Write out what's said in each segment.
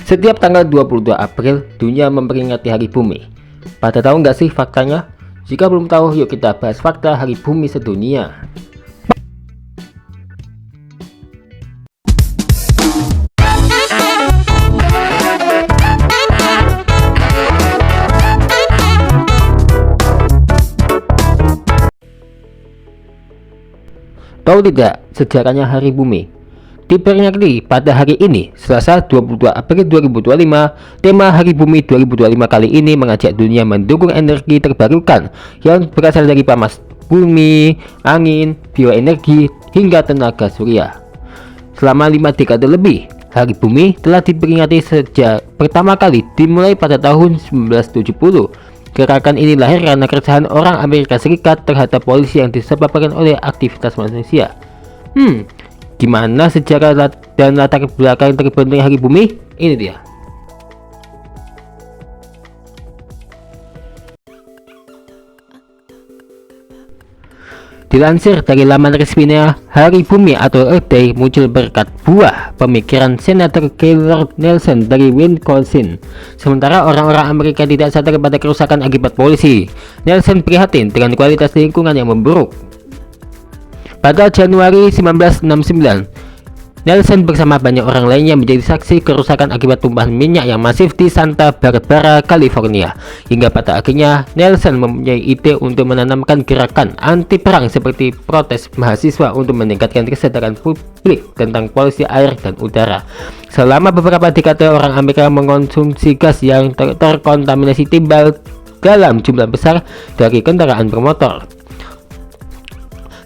Setiap tanggal 22 April, dunia memperingati Hari Bumi. Pada tahu nggak sih faktanya? Jika belum tahu, yuk kita bahas fakta Hari Bumi sedunia. Tahu tidak sejarahnya Hari Bumi? Diperingati pada hari ini, Selasa 22 April 2025, tema Hari Bumi 2025 kali ini mengajak dunia mendukung energi terbarukan yang berasal dari panas bumi, angin, bioenergi, hingga tenaga surya. Selama 5 dekade lebih, Hari Bumi telah diperingati sejak pertama kali dimulai pada tahun 1970. Gerakan ini lahir karena keresahan orang Amerika Serikat terhadap polusi yang disebabkan oleh aktivitas manusia. Gimana sejarah dan latar belakang terbentuknya Hari Bumi? Ini dia. Dilansir dari laman resminya, Hari Bumi atau Earth Day muncul berkat buah pemikiran Senator Gaylord Nelson dari Wisconsin. Sementara orang-orang Amerika tidak sadar pada kerusakan akibat polusi, Nelson prihatin dengan kualitas lingkungan yang memburuk. Pada Januari 1969, Nelson bersama banyak orang lainnya menjadi saksi kerusakan akibat tumpahan minyak yang masif di Santa Barbara, California. Hingga pada akhirnya Nelson mempunyai ide untuk menanamkan gerakan anti perang seperti protes mahasiswa untuk meningkatkan kesadaran publik tentang polusi air dan udara. Selama beberapa dekade orang Amerika mengonsumsi gas yang terkontaminasi timbal dalam jumlah besar dari kendaraan bermotor.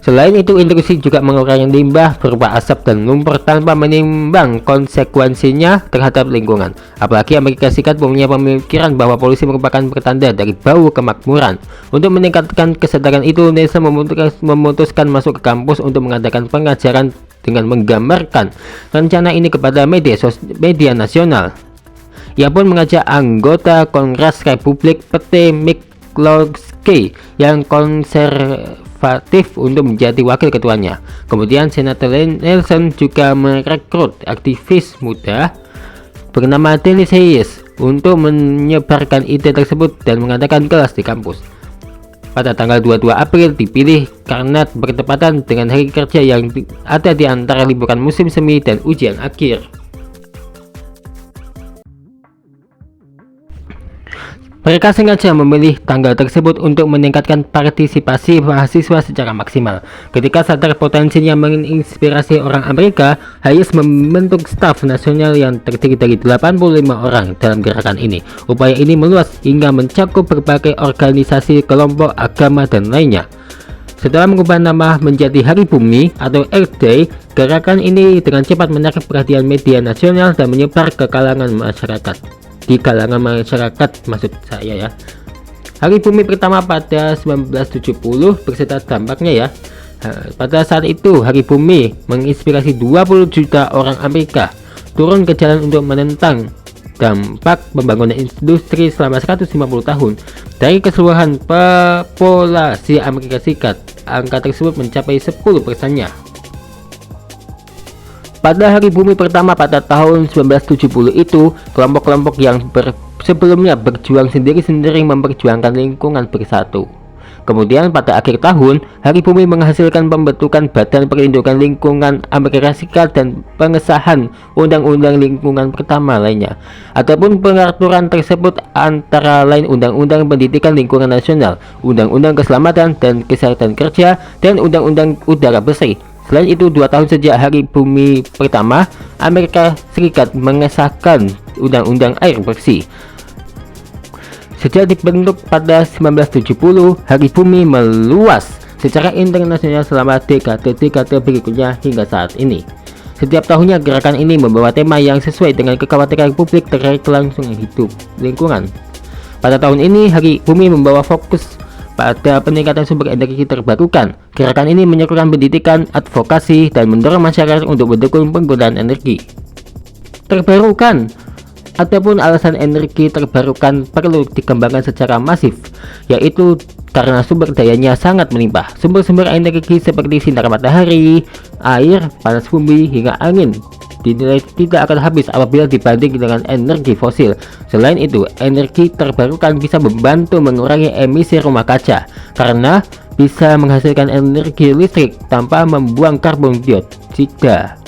Selain itu, industri juga mengeluarkan limbah berupa asap dan lumpur tanpa menimbang konsekuensinya terhadap lingkungan. Apalagi Amerika Serikat punya pemikiran bahwa polusi merupakan pertanda dari bau kemakmuran. Untuk meningkatkan kesadaran itu, Nelson memutuskan masuk ke kampus untuk mengadakan pengajaran dengan menggambarkan rencana ini kepada media nasional. Ia pun mengajak anggota Kongres Republik Pete McCloskey yang konservatif untuk menjadi wakil ketuanya. Kemudian Senator Nelson juga merekrut aktivis muda bernama Dennis Hayes untuk menyebarkan ide tersebut dan mengadakan kelas di kampus. Pada tanggal 22 April dipilih karena bertepatan dengan hari kerja yang ada di antara liburan musim semi dan ujian akhir. Mereka sengaja memilih tanggal tersebut untuk meningkatkan partisipasi mahasiswa secara maksimal. Ketika sadar potensinya menginspirasi orang Amerika, Hayes membentuk staf nasional yang terdiri dari 85 orang dalam gerakan ini. Upaya ini meluas hingga mencakup berbagai organisasi, kelompok, agama, dan lainnya. Setelah mengubah nama menjadi Hari Bumi atau Earth Day, gerakan ini dengan cepat menarik perhatian media nasional dan menyebar ke kalangan masyarakat. Di kalangan masyarakat maksud saya ya. Hari Bumi pertama pada 1970 beserta dampaknya ya. Pada saat itu Hari Bumi menginspirasi 20 juta orang Amerika turun ke jalan untuk menentang dampak pembangunan industri selama 150 tahun. Dari keseluruhan populasi Amerika Serikat, angka tersebut mencapai 10%-nya. Pada Hari Bumi pertama pada tahun 1970 itu, kelompok-kelompok yang sebelumnya berjuang sendiri-sendiri memperjuangkan lingkungan bersatu. Kemudian pada akhir tahun, Hari Bumi menghasilkan pembentukan Badan Perlindungan Lingkungan Amerika Serikat dan pengesahan Undang-Undang Lingkungan pertama lainnya. Adapun pengaturan tersebut antara lain Undang-Undang Pendidikan Lingkungan Nasional, Undang-Undang Keselamatan dan Kesehatan Kerja, dan Undang-Undang Udara Bersih. Selain itu, 2 tahun sejak Hari Bumi pertama, Amerika Serikat mengesahkan Undang-Undang Air Bersih. Sejak dibentuk pada 1970, Hari Bumi meluas secara internasional selama dekade-dekade berikutnya hingga saat ini. Setiap tahunnya gerakan ini membawa tema yang sesuai dengan kekhawatiran publik terkait kelangsungan hidup lingkungan. Pada tahun ini, Hari Bumi membawa fokus pada peningkatan sumber energi terbarukan. Gerakan ini menyerukan pendidikan, advokasi, dan mendorong masyarakat untuk mendukung penggunaan energi terbarukan. Adapun alasan energi terbarukan perlu dikembangkan secara masif, yaitu karena sumber dayanya sangat melimpah. Sumber-sumber energi seperti sinar matahari, air, panas bumi, hingga angin dinilai tidak akan habis apabila dibanding dengan energi fosil. Selain itu, energi terbarukan bisa membantu mengurangi emisi rumah kaca karena bisa menghasilkan energi listrik tanpa membuang karbon dioksida.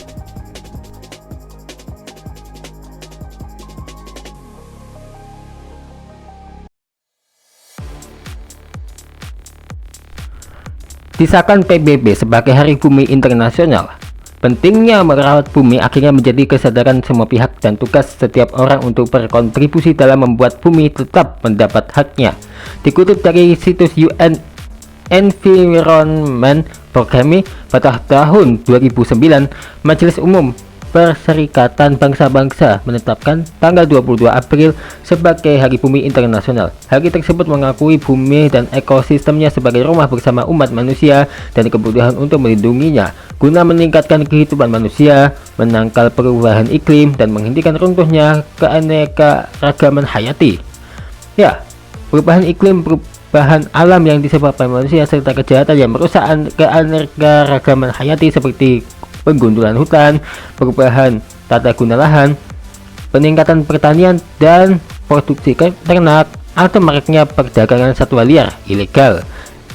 Disahkan PBB sebagai Hari Bumi Internasional. Pentingnya merawat bumi akhirnya menjadi kesadaran semua pihak dan tugas setiap orang untuk berkontribusi dalam membuat bumi tetap mendapat haknya. Dikutip dari situs UN Environment Programme pada tahun 2009, Majelis Umum Perserikatan Bangsa-Bangsa menetapkan tanggal 22 April sebagai Hari Bumi Internasional. Hari tersebut mengakui bumi dan ekosistemnya sebagai rumah bersama umat manusia dan kebutuhan untuk melindunginya guna meningkatkan kehidupan manusia, menangkal perubahan iklim, dan menghentikan runtuhnya keanekaragaman hayati. Ya, perubahan iklim, perubahan alam yang disebabkan manusia, serta kejahatan yang merusak keanekaragaman hayati seperti penggundulan hutan, perubahan tata guna lahan, peningkatan pertanian dan produksi ternak, atau maraknya perdagangan satwa liar ilegal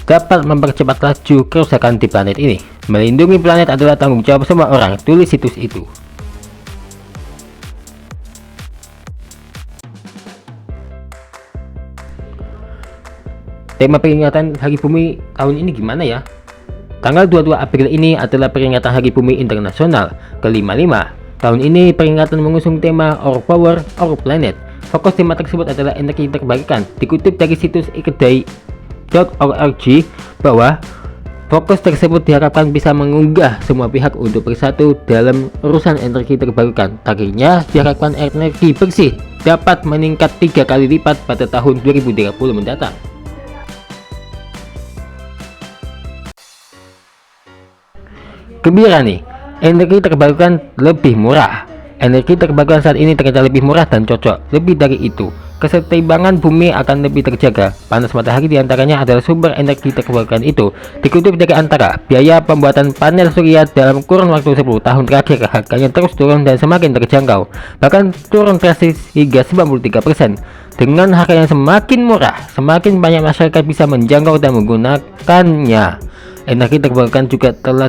dapat mempercepat laju kerusakan di planet ini. Melindungi planet adalah tanggung jawab semua orang, tulis situs itu. Tema peringatan Hari Bumi tahun ini gimana ya? Tanggal 22 April ini adalah peringatan Hari Bumi Internasional ke-55. Tahun ini peringatan mengusung tema Our Power, Our Planet. Fokus tema tersebut adalah energi terbarukan. Dikutip dari situs earthday.org bahwa fokus tersebut diharapkan bisa mengunggah semua pihak untuk bersatu dalam urusan energi terbarukan. Targetnya diharapkan energi bersih dapat meningkat 3 kali lipat pada tahun 2030 mendatang. Gembira nih, energi terbarukan lebih murah. Energi terbarukan saat ini ternyata lebih murah dan cocok. Lebih dari itu, kesetimbangan bumi akan lebih terjaga. Panas matahari diantaranya adalah sumber energi terbarukan itu. Dikutip dari Antara, biaya pembuatan panel surya dalam kurun waktu 10 tahun terakhir harganya terus turun dan semakin terjangkau, bahkan turun drastis hingga 93%. Dengan harga yang semakin murah, semakin banyak masyarakat bisa menjangkau dan menggunakannya. Energi terbarukan juga telah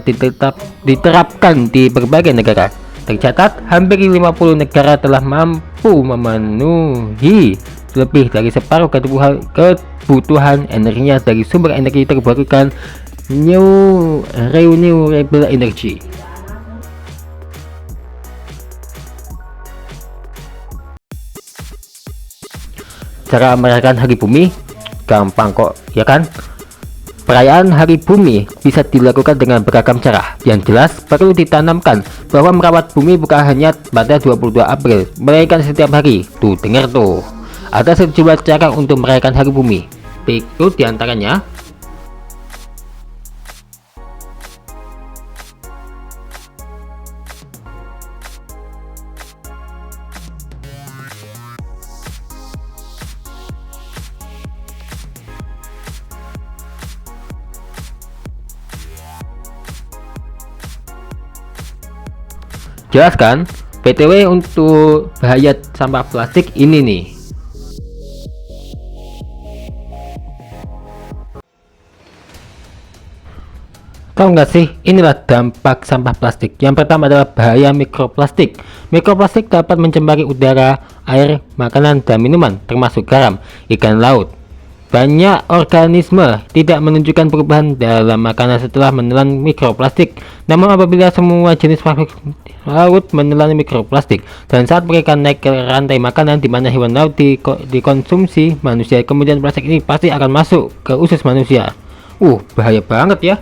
diterapkan di berbagai negara. Tercatat, hampir 50 negara telah mampu memenuhi lebih dari separuh kebutuhan energinya dari sumber energi terbarukan renewable energy. Cara merayakan Hari Bumi gampang kok, ya kan? Perayaan Hari Bumi bisa dilakukan dengan beragam cara. Yang jelas, perlu ditanamkan bahwa merawat bumi bukan hanya pada 22 April, melainkan setiap hari. Tuh, dengar tuh. Ada sejumlah cara untuk merayakan Hari Bumi. Berikut diantaranya. Jelaskan, BTW untuk bahaya sampah plastik ini nih. Tahu nggak sih, inilah dampak sampah plastik. Yang pertama adalah bahaya mikroplastik. Mikroplastik dapat mencemari udara, air, makanan, dan minuman, termasuk garam, ikan laut. Banyak organisme tidak menunjukkan perubahan dalam makanan setelah menelan mikroplastik. Namun apabila semua jenis makhluk laut menelan mikroplastik, dan saat mereka naik ke rantai makanan di mana hewan laut dikonsumsi manusia, kemudian plastik ini pasti akan masuk ke usus manusia. Bahaya banget ya.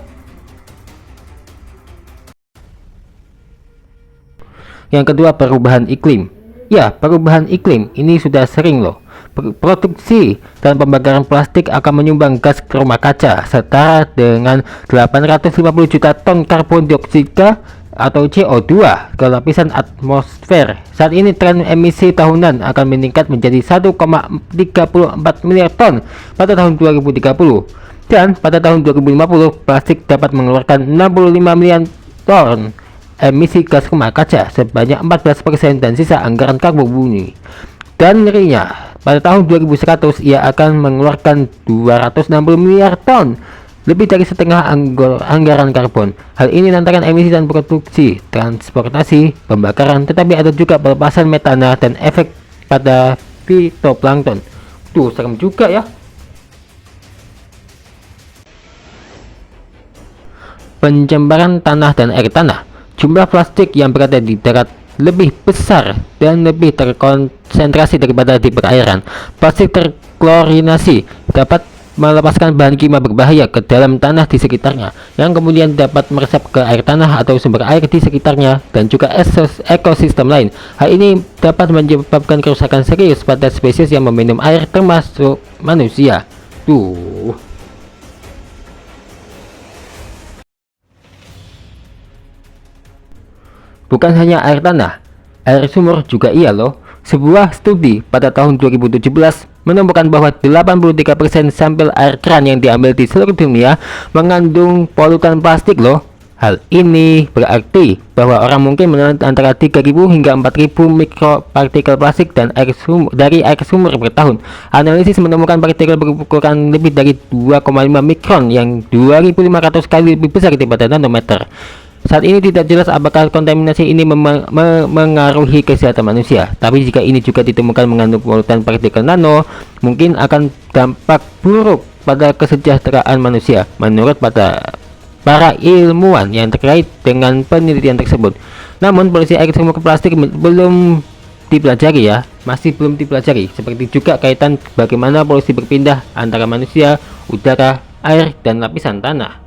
Yang kedua, perubahan iklim. Ya, perubahan iklim ini sudah sering loh. Produksi dan pembakaran plastik akan menyumbang gas rumah kaca setara dengan 850 juta ton karbon dioksida atau CO2 ke lapisan atmosfer. Saat ini tren emisi tahunan akan meningkat menjadi 1,34 miliar ton pada tahun 2030, dan pada tahun 2050 plastik dapat mengeluarkan 65 miliar ton emisi gas rumah kaca sebanyak 14% dan sisa anggaran karbon bumi. Dan ngerinya, pada tahun 2100 ia akan mengeluarkan 260 miliar ton, lebih dari setengah anggaran karbon. Hal ini lantaran emisi dan produksi, transportasi, pembakaran, tetapi ada juga pelepasan metana dan efek pada fitoplankton. Tuh, serem juga ya. Pencemaran tanah dan air tanah. Jumlah plastik yang berada di darat lebih besar dan lebih terkonsentrasi daripada di perairan. Plastik terklorinasi dapat melepaskan bahan kimia berbahaya ke dalam tanah di sekitarnya, yang kemudian dapat meresap ke air tanah atau sumber air di sekitarnya dan juga ekosistem lain. Hal ini dapat menyebabkan kerusakan serius pada spesies yang meminum air, termasuk manusia. Tuh. Bukan hanya air tanah, air sumur juga iya loh. Sebuah studi pada tahun 2017 menemukan bahwa 83% sampel air keran yang diambil di seluruh dunia mengandung polutan plastik loh. Hal ini berarti bahwa orang mungkin menelan antara 3.000 hingga 4.000 mikropartikel plastik dari air sumur per tahun. Analisis menemukan partikel berukuran lebih dari 2,5 mikron yang 2.500 kali lebih besar daripada nanometer. Saat ini tidak jelas apakah kontaminasi ini mengaruhi kesehatan manusia, tapi jika ini juga ditemukan mengandung polutan partikel nano, mungkin akan dampak buruk pada kesejahteraan manusia, menurut para ilmuwan yang terkait dengan penelitian tersebut. Namun, polusi air sumur plastik belum dipelajari ya, masih belum dipelajari, seperti juga kaitan bagaimana polusi berpindah antara manusia, udara, air, dan lapisan tanah.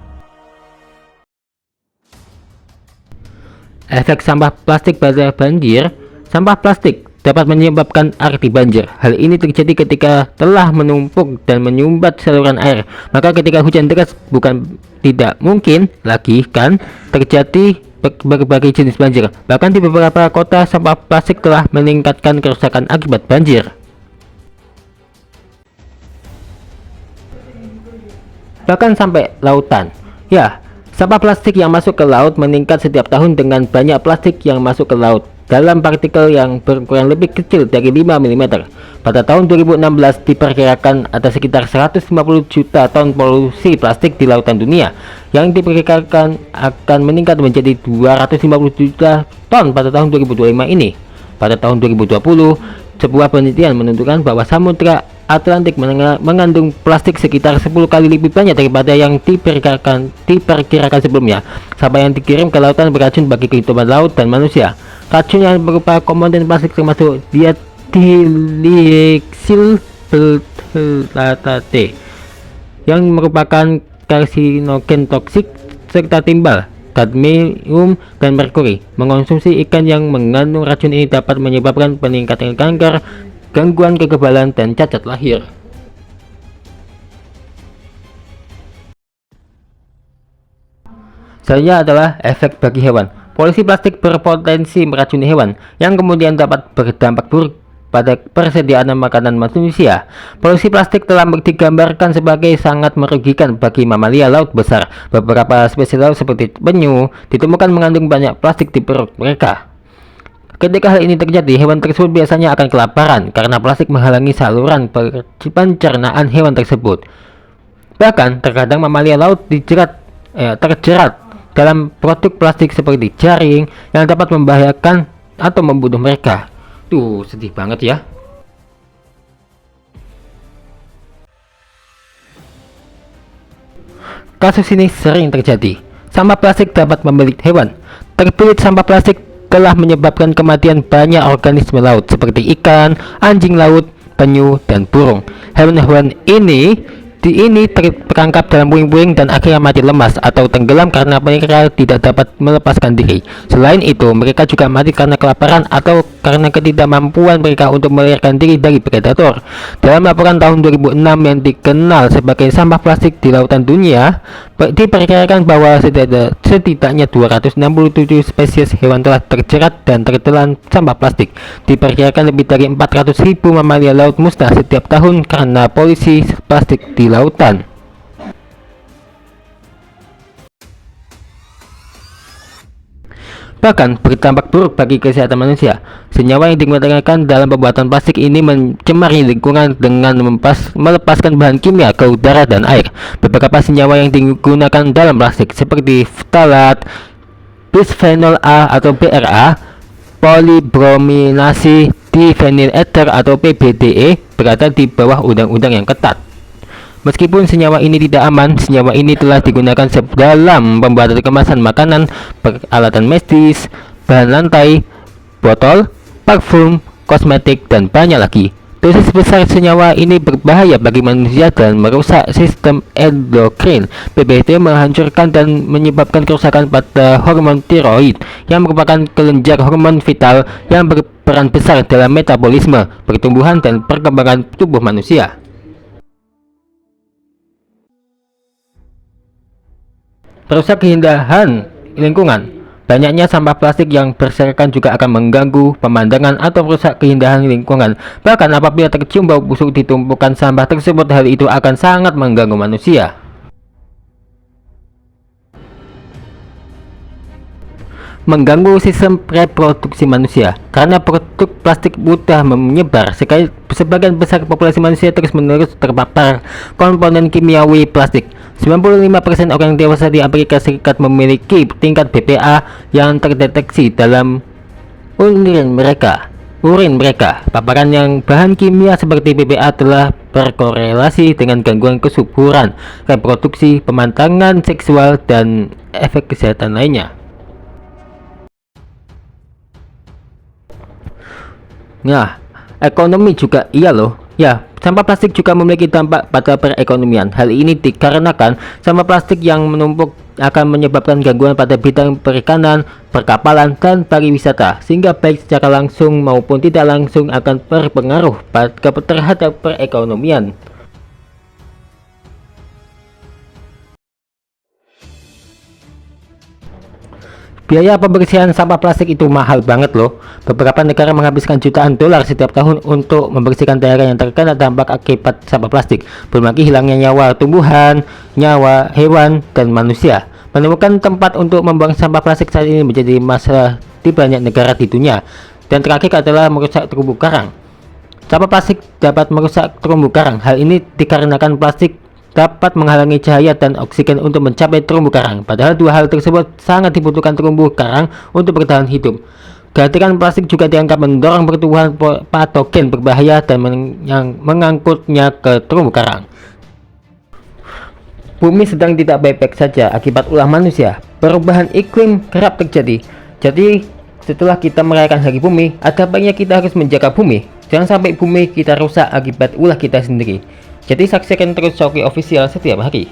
Efek sampah plastik pada banjir. Sampah plastik dapat menyebabkan arti banjir. Hal ini terjadi ketika telah menumpuk dan menyumbat saluran air. Maka ketika hujan deras bukan tidak mungkin lagi kan terjadi berbagai jenis banjir. Bahkan di beberapa kota sampah plastik telah meningkatkan kerusakan akibat banjir. Bahkan sampai lautan. Ya, sampah plastik yang masuk ke laut meningkat setiap tahun dengan banyak plastik yang masuk ke laut dalam partikel yang berukuran lebih kecil dari 5 mm. Pada tahun 2016 diperkirakan ada sekitar 150 juta ton polusi plastik di lautan dunia, yang diperkirakan akan meningkat menjadi 250 juta ton pada tahun 2025 ini. Pada tahun 2020, sebuah penelitian menunjukkan bahwa Samudra Atlantik mengandung plastik sekitar 10 kali lebih banyak daripada yang diperkirakan sebelumnya. Sampah yang dikirim ke lautan beracun bagi kehidupan laut dan manusia. Racun yang berupa komponen plastik termasuk diethylxyl betatate yang merupakan karsinogen toksik, serta timbal, kadmium, dan merkuri. Mengonsumsi ikan yang mengandung racun ini dapat menyebabkan peningkatan kanker, gangguan kekebalan, dan cacat lahir. Selanjutnya adalah efek bagi hewan. Polusi plastik berpotensi meracuni hewan, yang kemudian dapat berdampak buruk pada persediaan makanan manusia. Polusi plastik telah digambarkan sebagai sangat merugikan bagi mamalia laut besar. Beberapa spesies laut seperti penyu ditemukan mengandung banyak plastik di perut mereka. Ketika hal ini terjadi, hewan tersebut biasanya akan kelaparan karena plastik menghalangi saluran pencernaan hewan tersebut. Bahkan, terkadang mamalia laut terjerat dalam produk plastik seperti jaring yang dapat membahayakan atau membunuh mereka. Tuh, sedih banget ya. Kasus ini sering terjadi. Sampah plastik dapat membelit hewan. Terbelit sampah plastik telah menyebabkan kematian banyak organisme laut seperti ikan, anjing laut, penyu, dan burung. Hewan-hewan ini terperangkap dalam puing-puing dan akhirnya mati lemas atau tenggelam karena mereka tidak dapat melepaskan diri. Selain itu, mereka juga mati karena kelaparan atau karena ketidakmampuan mereka untuk melarikan diri dari predator. Dalam laporan tahun 2006 yang dikenal sebagai sampah plastik di lautan dunia, diperkirakan bahwa setidaknya 267 spesies hewan telah terjerat dan tertelan sampah plastik. Diperkirakan lebih dari 400.000 mamalia laut musnah setiap tahun karena polusi plastik di lautan. bahkan berdampak buruk bagi kesehatan manusia. Senyawa yang digunakan dalam pembuatan plastik ini mencemari lingkungan dengan melepaskan bahan kimia ke udara dan air. Beberapa senyawa yang digunakan dalam plastik seperti ftalat, bisphenol A atau BRA, polybrominasi, diphenyl ether atau PBDE berada di bawah undang-undang yang ketat. Meskipun senyawa ini tidak aman, senyawa ini telah digunakan dalam pembuatan kemasan makanan, peralatan medis, bahan lantai, botol, parfum, kosmetik, dan banyak lagi. Dosis besar senyawa ini berbahaya bagi manusia dan merusak sistem endokrin. PBD menghancurkan dan menyebabkan kerusakan pada hormon tiroid, yang merupakan kelenjar hormon vital yang berperan besar dalam metabolisme, pertumbuhan, dan perkembangan tubuh manusia. Perusak keindahan lingkungan. Banyaknya sampah plastik yang berserakan juga akan mengganggu pemandangan atau merusak keindahan lingkungan. Bahkan apabila tercium bau busuk di tumpukan sampah tersebut, hal itu akan sangat mengganggu manusia. Mengganggu sistem reproduksi manusia karena produk plastik mudah menyebar. Sebagian besar populasi manusia terus-menerus terpapar komponen kimiawi plastik. 95% orang dewasa di Amerika Serikat memiliki tingkat BPA yang terdeteksi dalam urin mereka. Paparan yang bahan kimia seperti BPA telah berkorelasi dengan gangguan kesuburan, reproduksi, pemandangan seksual, dan efek kesehatan lainnya. Nah, ekonomi juga iya loh. Ya, sampah plastik juga memiliki dampak pada perekonomian. Hal ini dikarenakan sampah plastik yang menumpuk akan menyebabkan gangguan pada bidang perikanan, perkapalan, dan pariwisata, sehingga baik secara langsung maupun tidak langsung akan berpengaruh terhadap perekonomian. Biaya pembersihan sampah plastik itu mahal banget loh. Beberapa negara menghabiskan jutaan dolar setiap tahun untuk membersihkan daerah yang terkena dampak akibat sampah plastik. Belum lagi hilangnya nyawa tumbuhan, nyawa hewan, dan manusia. Menemukan tempat untuk membuang sampah plastik saat ini menjadi masalah di banyak negara di dunia. Dan terakhir adalah merusak terumbu karang. Sampah plastik dapat merusak terumbu karang. Hal ini dikarenakan plastik dapat menghalangi cahaya dan oksigen untuk mencapai terumbu karang. Padahal dua hal tersebut sangat dibutuhkan terumbu karang untuk bertahan hidup. Kehadiran plastik juga dianggap mendorong pertumbuhan patogen berbahaya dan yang mengangkutnya ke terumbu karang. Bumi sedang tidak baik-baik saja akibat ulah manusia. Perubahan iklim kerap terjadi. Jadi setelah kita merayakan Hari Bumi, ada baiknya kita harus menjaga bumi. Jangan sampai bumi kita rusak akibat ulah kita sendiri. Jadi saksikan terus Shoki Official setiap hari.